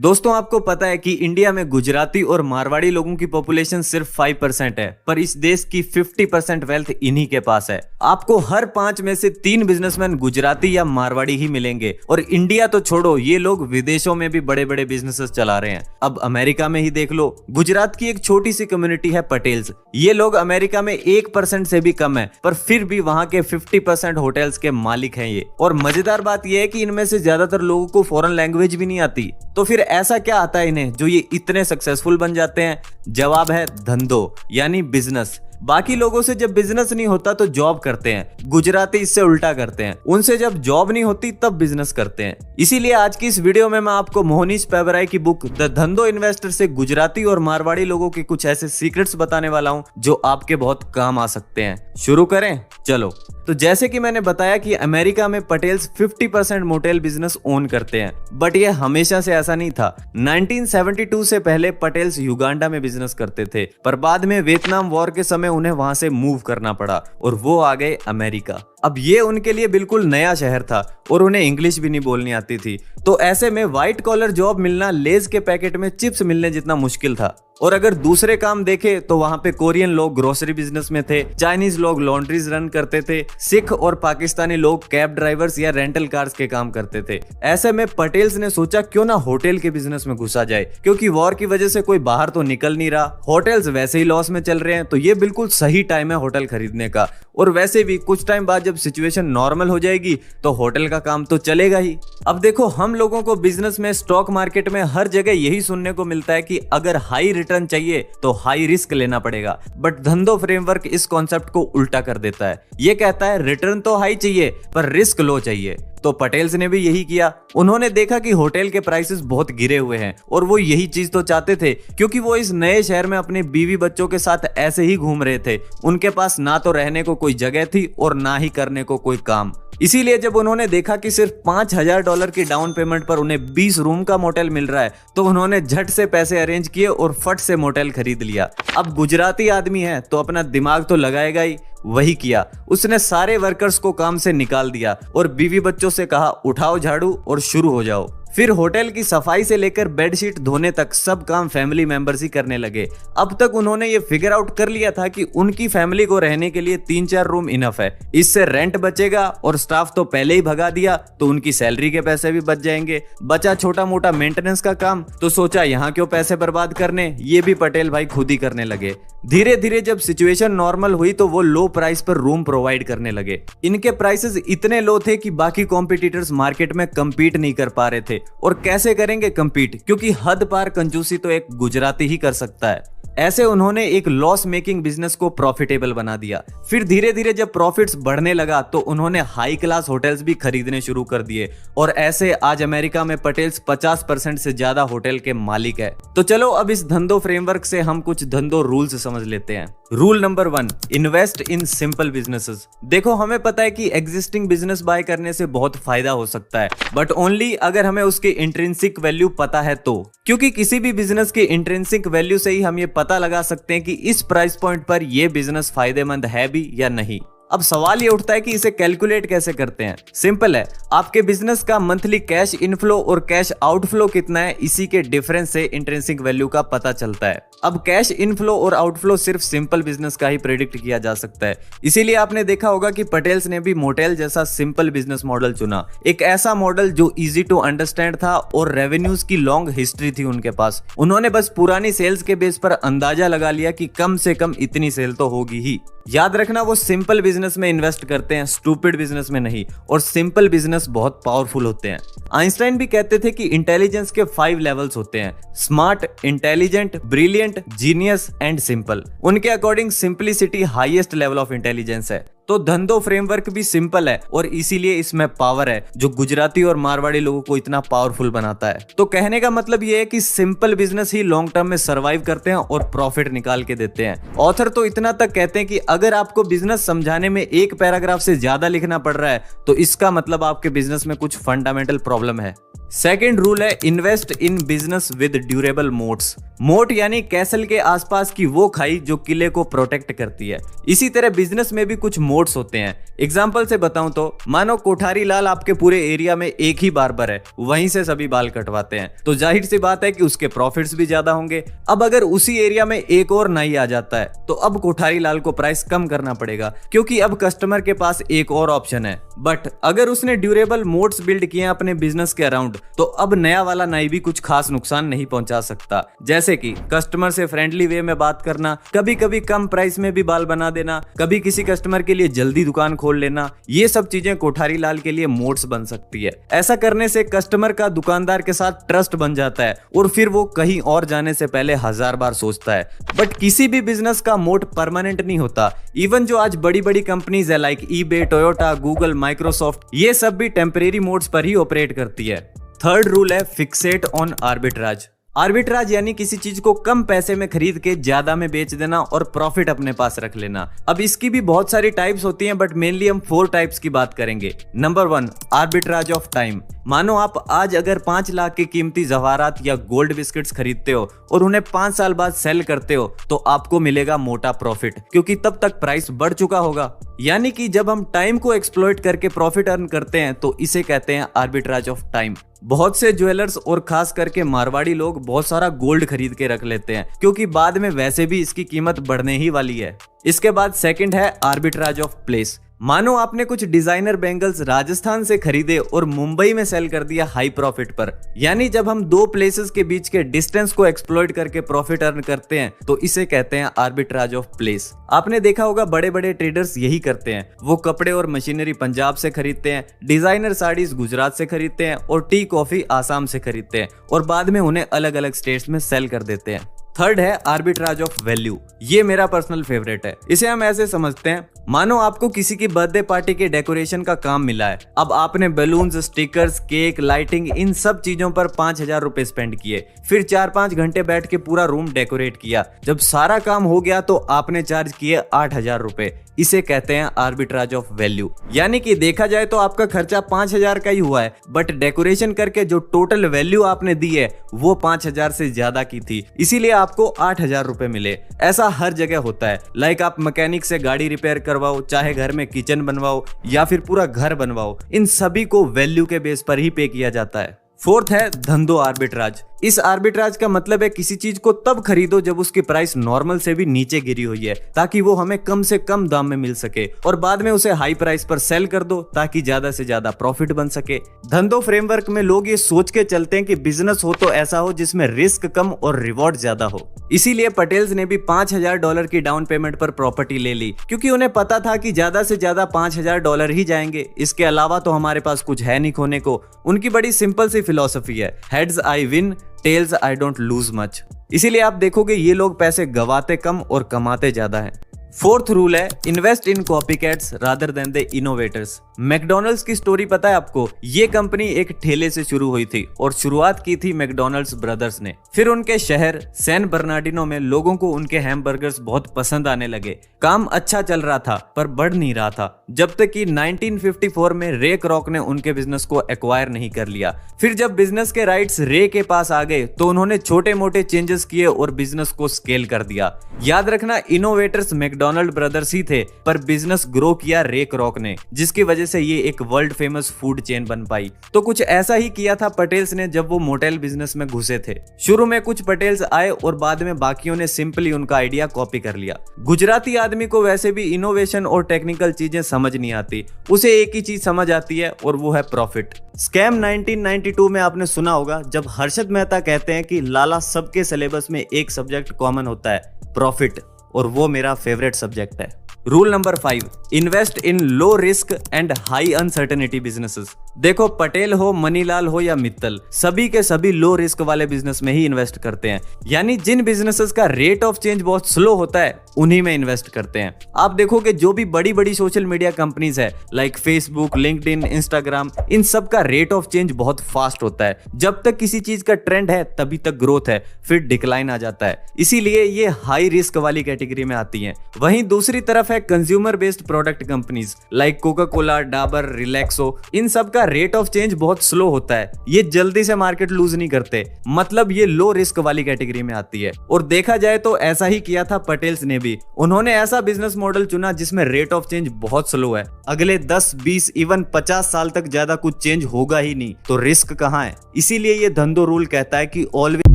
दोस्तों आपको पता है कि इंडिया में गुजराती और मारवाड़ी लोगों की पॉपुलेशन सिर्फ 5% है, पर इस देश की 50% वेल्थ इन्हीं के पास है। आपको हर 5 में से 3 बिजनेसमैन गुजराती या मारवाड़ी ही मिलेंगे। और इंडिया तो छोड़ो, ये लोग विदेशों में भी बड़े बड़े बिजनेसेस चला रहे हैं। अब अमेरिका में ही देख लो, गुजरात की एक छोटी सी कम्युनिटी है पटेल्स। ये लोग अमेरिका में 1% से भी कम है, पर फिर भी वहां के 50% होटल्स के मालिक हैं ये। और मजेदार बात यह है कि इनमें से ज्यादातर लोगों को फॉरेन लैंग्वेज भी नहीं आती। तो फिर ऐसा क्या आता है इन्हें जो ये इतने सक्सेसफुल बन जाते हैं? जवाब है धंधो, यानी बिजनेस। बाकी लोगों से जब बिजनेस नहीं होता तो जॉब करते हैं, गुजराती इससे उल्टा करते हैं। उनसे जब जॉब नहीं होती तब बिजनेस करते हैं। इसीलिए आज की इस वीडियो में मैं आपको मोहनीश पेबराई की बुक द धंधो इन्वेस्टर से गुजराती और मारवाड़ी लोगों के कुछ ऐसे सीक्रेट्स बताने वाला हूं जो आपके बहुत काम आ सकते हैं। शुरू करें, चलो। तो जैसे कि मैंने बताया कि अमेरिका में पटेल्स 50% मोटेल बिजनेस ओन करते हैं, बट ये हमेशा से ऐसा नहीं था। 1972 से पहले पटेल्स युगांडा में बिजनेस करते थे, पर बाद में वियतनाम वॉर के समय उन्हें वहां से मूव करना पड़ा और वो आ गए अमेरिका। अब ये उनके लिए बिल्कुल नया शहर था और उन्हें इंग्लिश भी नहीं बोलनी आती थी। तो ऐसे में व्हाइट कॉलर जॉब मिलना लेज के पैकेट में चिप्स मिलने जितना मुश्किल था। और अगर दूसरे काम देखे तो वहां पे कोरियन लोग ग्रोसरी बिजनेस में थे, चाइनीज लोग लॉन्ड्रीज रन करते थे, सिख और पाकिस्तानी लोग कैब ड्राइवर्स या रेंटल कार्स के काम करते थे। ऐसे में पटेल्स ने सोचा क्यों ना होटल के बिजनेस में घुसा जाए, क्योंकि वॉर की वजह से कोई बाहर तो निकल नहीं रहा, होटल्स वैसे ही लॉस में चल रहे हैं, तो ये बिल्कुल सही टाइम है होटल खरीदने का। और वैसे भी कुछ टाइम बाद जब सिचुएशन नॉर्मल हो जाएगी तो होटल का काम तो चलेगा ही। अब देखो, हम लोगों को बिजनेस में, स्टॉक मार्केट में हर जगह यही सुनने को मिलता है कि अगर हाई रिटर्न चाहिए तो हाई रिस्क लेना पड़ेगा। बट धंधो फ्रेमवर्क इस कॉन्सेप्ट को उल्टा कर देता है। ये कहता है रिटर्न तो हाई चाहिए पर रिस्क लो चाहिए। तो पटेल्स ने भी यही किया। उन्होंने देखा कि होटल के प्राइसेस बहुत गिरे हुए हैं और वो यही चीज तो चाहते थे, क्योंकि वो इस नए शहर में अपने बीवी बच्चों के साथ ऐसे ही घूम रहे थे। उनके पास ना तो रहने को कोई जगह थी और ना ही करने को कोई काम। इसीलिए जब उन्होंने देखा कि सिर्फ $5000 की डाउन पेमेंट पर उन्हें 20 रूम का मोटेल मिल रहा है, तो उन्होंने झट से पैसे अरेंज किए और फट से मोटेल खरीद लिया। अब गुजराती आदमी है तो अपना दिमाग तो लगाएगा ही। वही किया, उसने सारे वर्कर्स को काम से निकाल दिया और बीवी बच्चों से कहा उठाओ झाड़ू और शुरू हो जाओ। फिर होटल की सफाई से लेकर बेडशीट धोने तक सब काम फैमिली मेंबर्स ही करने लगे। अब तक उन्होंने ये फिगर आउट कर लिया था कि उनकी फैमिली को रहने के लिए 3-4 रूम इनफ है। इससे रेंट बचेगा और स्टाफ तो पहले ही भगा दिया तो उनकी सैलरी के पैसे भी बच जाएंगे। बचा छोटा मोटा मेंटेनेंस का काम, तो सोचा यहाँ क्यों पैसे बर्बाद करने, ये भी पटेल भाई खुद ही करने लगे। धीरे धीरे जब सिचुएशन नॉर्मल हुई तो वो लो प्राइस पर रूम प्रोवाइड करने लगे। इनके प्राइसेस इतने लो थे कि बाकी कॉम्पिटिटर्स मार्केट में कम्पीट नहीं कर पा रहे थे। और कैसे करेंगे कम्पीट, क्योंकि हद पार कंजूसी तो एक गुजराती ही कर सकता है। ऐसे उन्होंने एक लॉस मेकिंग बिजनेस को प्रॉफिटेबल बना दिया। फिर धीरे धीरे जब प्रॉफिट्स बढ़ने लगा तो उन्होंने हाई क्लास होटल्स भी खरीदने शुरू कर दिए। और ऐसे आज अमेरिका में पटेल्स 50% से ज्यादा होटल के मालिक है। तो चलो अब इस धंधो फ्रेमवर्क से हम कुछ धंधो रूल्स समझ लेते हैं। Rule number 1, invest in simple businesses. देखो, हमें पता है कि एग्जिस्टिंग बिजनेस बाय करने से बहुत फायदा हो सकता है, बट ओनली अगर हमें उसकी इंट्रिंसिक वैल्यू पता है तो। क्योंकि किसी भी बिजनेस की इंट्रिंसिक वैल्यू से ही हम ये पता लगा सकते हैं कि इस प्राइस पॉइंट पर यह बिजनेस फायदेमंद है भी या नहीं। अब सवाल ये उठता है कि इसे कैलकुलेट कैसे करते हैं। सिंपल है, आपके बिजनेस का मंथली कैश इनफ्लो और कैश आउटफ्लो कितना है, इसी के डिफरेंस से इंट्रिंसिक वैल्यू का पता चलता है। अब कैश इनफ्लो और आउटफ्लो सिर्फ सिंपल बिजनेस का ही प्रेडिक्ट किया जा सकता है। इसीलिए आपने देखा होगा कि पटेल्स ने भी मोटेल जैसा सिंपल बिजनेस मॉडल चुना। एक ऐसा मॉडल जो इजी टू अंडरस्टैंड था और रेवेन्यूज की लॉन्ग हिस्ट्री थी उनके पास। उन्होंने बस पुरानी सेल्स के बेस पर अंदाजा लगा लिया कि कम से कम इतनी सेल तो होगी ही। याद रखना, वो सिंपल बिजनेस में इन्वेस्ट करते हैं, स्टूपिड बिजनेस में नहीं। और सिंपल बिजनेस बहुत पावरफुल होते हैं। आइंस्टाइन भी कहते थे कि इंटेलिजेंस के 5 लेवल्स होते हैं: smart, intelligent, brilliant, genius and simple. उनके according simplicity highest level of intelligence है। तो धंधो फ्रेमवर्क भी सिंपल है और इसीलिए इसमें पावर है जो गुजराती और मारवाड़ी लोगों को इतना पावरफुल बनाता है। तो कहने का मतलब ये है कि सिंपल बिजनेस ही लॉन्ग टर्म में सरवाइव करते हैं और प्रॉफिट निकाल के देते हैं। ऑथर तो इतना तक कहते हैं कि अगर आपको बिजनेस समझाने में एक पैराग्राफ से ज्यादा लिखना पड़ रहा है तो इसका मतलब आपके बिजनेस में कुछ फंडामेंटल प्रॉब्लम है। सेकेंड रूल है invest in business with durable moats. Moat यानी कैसल के आसपास की वो खाई जो किले को प्रोटेक्ट करती है। इसी तरह बिजनेस में भी कुछ मोट्स होते हैं। एग्जाम्पल से बताऊं तो मानो कोठारी लाल आपके पूरे एरिया में एक ही बार्बर है, वहीं से सभी बाल कटवाते हैं, तो जाहिर सी बात है कि उसके प्रॉफिट्स भी ज्यादा होंगे। अब अगर उसी एरिया में एक और नाई आ जाता है तो अब कोठारी लाल को प्राइस कम करना पड़ेगा, क्योंकि अब कस्टमर के पास एक और ऑप्शन है। बट अगर उसने ड्यूरेबल मोट्स बिल्ड किए अपने बिजनेस के अराउंड, तो अब नया वाला नाई भी कुछ खास नुकसान नहीं पहुंचा सकता। जैसे कि कस्टमर से फ्रेंडली वे में बात करना, कभी कभी कम प्राइस में भी बाल बना देना, कभी किसी कस्टमर के लिए जल्दी दुकान खोल लेना, ये सब चीजें कोठारी लाल के लिए मोट्स बन सकती है। ऐसा करने से कस्टमर का दुकानदार के साथ ट्रस्ट बन जाता है और फिर वो कहीं और जाने से पहले 1000 बार सोचता है। बट किसी भी बिजनेस का मोट परमानेंट नहीं होता। इवन जो आज बड़ी बड़ी कंपनीज है like eBay, Toyota, Google, Microsoft, ये सब भी टेम्परेरी मोड्स पर ही ऑपरेट करती है। थर्ड रूल है फिक्सेट ऑन आर्बिट्राज। आर्बिट्राज यानी किसी चीज को कम पैसे में खरीद के ज्यादा में बेच देना और प्रॉफिट अपने पास रख लेना। अब इसकी भी बहुत सारी टाइप्स होती हैं, बट मेनली हम 4 टाइप्स की बात करेंगे। Number 1, arbitrage of time. मानो आप आज अगर 5 लाख की कीमती जवाहरात या गोल्ड बिस्किट्स खरीदते हो और उन्हें 5 साल बाद सेल करते हो, तो आपको मिलेगा मोटा प्रॉफिट, क्योंकि तब तक प्राइस बढ़ चुका होगा। यानी कि जब हम टाइम को एक्सप्लॉइट करके प्रॉफिट अर्न करते हैं तो इसे कहते हैं आर्बिट्राज ऑफ टाइम। बहुत से ज्वेलर्स और खास करके मारवाड़ी लोग बहुत सारा गोल्ड खरीद के रख लेते हैं, क्योंकि बाद में वैसे भी इसकी कीमत बढ़ने ही वाली है। इसके बाद सेकंड है आर्बिट्राज ऑफ प्लेस। मानो आपने कुछ डिजाइनर बैंगल्स राजस्थान से खरीदे और मुंबई में सेल कर दिया हाई प्रॉफिट पर। यानी जब हम 2 प्लेसेस के बीच के डिस्टेंस को एक्सप्लॉइट करके प्रॉफिट अर्न करते हैं तो इसे कहते हैं आर्बिट्राज ऑफ प्लेस। आपने देखा होगा बड़े बड़े ट्रेडर्स यही करते हैं। वो कपड़े और मशीनरी पंजाब से खरीदते हैं, डिजाइनर साड़ीज गुजरात से खरीदते हैं और टी कॉफी आसाम से खरीदते हैं और बाद में उन्हें अलग अलग स्टेट्स में सेल कर देते हैं। थर्ड है आर्बिट्राज ऑफ वैल्यू। ये मेरा पर्सनल फेवरेट है। इसे हम ऐसे समझते हैं, मानो आपको किसी की बर्थडे पार्टी के डेकोरेशन का काम मिला है। अब आपने बैलून्स, स्टिकर्स, केक, लाइटिंग, इन सब चीजों पर 5000 रुपए स्पेंड किए। फिर 4-5 घंटे बैठ के पूरा रूम डेकोरेट किया। जब सारा काम हो गया तो आपने चार्ज किए 8000 रुपए। इसे कहते हैं आर्बिट्राज ऑफ वैल्यू। यानी कि देखा जाए तो आपका खर्चा 5000 का ही हुआ है, बट डेकोरेशन करके जो टोटल वैल्यू आपने दी है वो 5000 से ज्यादा की थी, इसीलिए आपको 8000 रुपए मिले। ऐसा हर जगह होता है। लाइक आप मैकेनिक से गाड़ी रिपेयर करवाओ, चाहे घर में किचन बनवाओ या फिर पूरा घर बनवाओ, इन सभी को वैल्यू के बेस पर ही पे किया जाता है। फोर्थ है धंधो आर्बिट्राज। इस आर्बिट्राज का मतलब है किसी चीज को तब खरीदो जब उसकी प्राइस नॉर्मल से भी नीचे गिरी हुई है, ताकि वो हमें कम से कम दाम में मिल सके, और बाद में उसे हाई प्राइस पर सेल कर दो ताकि ज्यादा से ज्यादा प्रॉफिट बन सके। धंधो फ्रेमवर्क में लोग ये सोच के चलते हैं कि बिजनेस हो तो ऐसा हो जिसमें रिस्क कम और रिवॉर्ड ज्यादा हो। इसीलिए पटेल्स ने भी $5000 की डाउन पेमेंट पर प्रॉपर्टी ले ली, क्योंकि उन्हें पता था कि ज्यादा से ज्यादा $5000 ही जाएंगे। इसके अलावा तो हमारे पास कुछ है नहीं खोने को। उनकी बड़ी सिंपल सी फिलॉसफी है, heads I win, tails I don't lose much. इसीलिए आप देखोगे ये लोग पैसे गवाते कम और कमाते ज्यादा हैं। फोर्थ रूल है invest in copycats rather than the innovators. McDonald's की स्टोरी पता है आपको? ये कंपनी एक ठेले से शुरू हुई थी और शुरुआत की थी मैकडॉनल्ड्स ब्रदर्स ने। फिर उनके शहर सैन बर्नार्डिनो में लोगों को उनके हैमबर्गर्स बहुत पसंद आने लगे। काम अच्छा चल रहा था पर बढ़ नहीं रहा था, जब तक कि 1954 में रे क्रॉक ने उनके बिजनेस को एक्वायर नहीं कर लिया। फिर जब बिजनेस के राइट्स रे के पास आ गए तो उन्होंने छोटे मोटे चेंजेस किए और बिजनेस को स्केल कर दिया। याद रखना, इनोवेटर्स मैकडॉनल्ड ब्रदर्स ही थे, पर बिजनेस ग्रो किया रे क्रॉक ने, जिसकी वजह से ये एक वर्ल्ड फेमस फूड चेन बन पाई। तो कुछ ऐसा ही किया था पटेल्स ने जब वो मोटेल बिजनेस में घुसे थे। शुरू में कुछ पटेल्स आए और बाद में बाकियों ने सिंपली उनका आइडिया कॉपी कर लिया। गुजराती आदमी को वैसे भी इनोवेशन और टेक्निकल चीजें समझ नहीं आती, उसे एक ही चीज समझ आती है और वो है प्रॉफिट। स्कैम 1992 में आपने सुना होगा, जब हर्षद मेहता कहते हैं कि लाला सबके सिलेबस में एक सब्जेक्ट कॉमन होता है, प्रॉफिट, और वो मेरा फेवरेट सब्जेक्ट है। Rule number 5, invest in low risk and high uncertainty businesses. देखो, पटेल हो, मनीलाल हो या मित्तल, सभी के सभी लो रिस्क वाले बिजनेस में ही इन्वेस्ट करते हैं। यानी जिन बिजनेसेस का रेट ऑफ चेंज बहुत स्लो होता है उन्हीं में इन्वेस्ट करते हैं। आप देखोगे जो भी बड़ी बड़ी सोशल मीडिया कंपनीज है लाइक फेसबुक, लिंक्डइन, इंस्टाग्राम, इन सब का रेट ऑफ चेंज बहुत फास्ट होता है। जब तक किसी चीज का ट्रेंड है तभी तक ग्रोथ है, फिर डिक्लाइन आ जाता है। इसीलिए ये हाई रिस्क वाली कैटेगरी में आती है। वहीं दूसरी तरफ है में consumer based product companies like Coca Cola, Dabur, Relaxo, इन सब का रेट ऑफ चेंज बहुत स्लो होता है। ये जल्दी से मार्केट लूज नहीं करते, मतलब ये लो रिस्क वाली कैटेगरी में आती है। और देखा जाए तो ऐसा ही किया था पटेल्स ने भी। उन्होंने ऐसा बिजनेस मॉडल चुना जिसमें रेट ऑफ चेंज बहुत स्लो है, अगले 10, 20, इवन 50 साल तक ज्यादा कुछ चेंज होगा ही नहीं, तो रिस्क कहाँ है। इसीलिए ये धंधो रूल कहता है कि ऑलवेज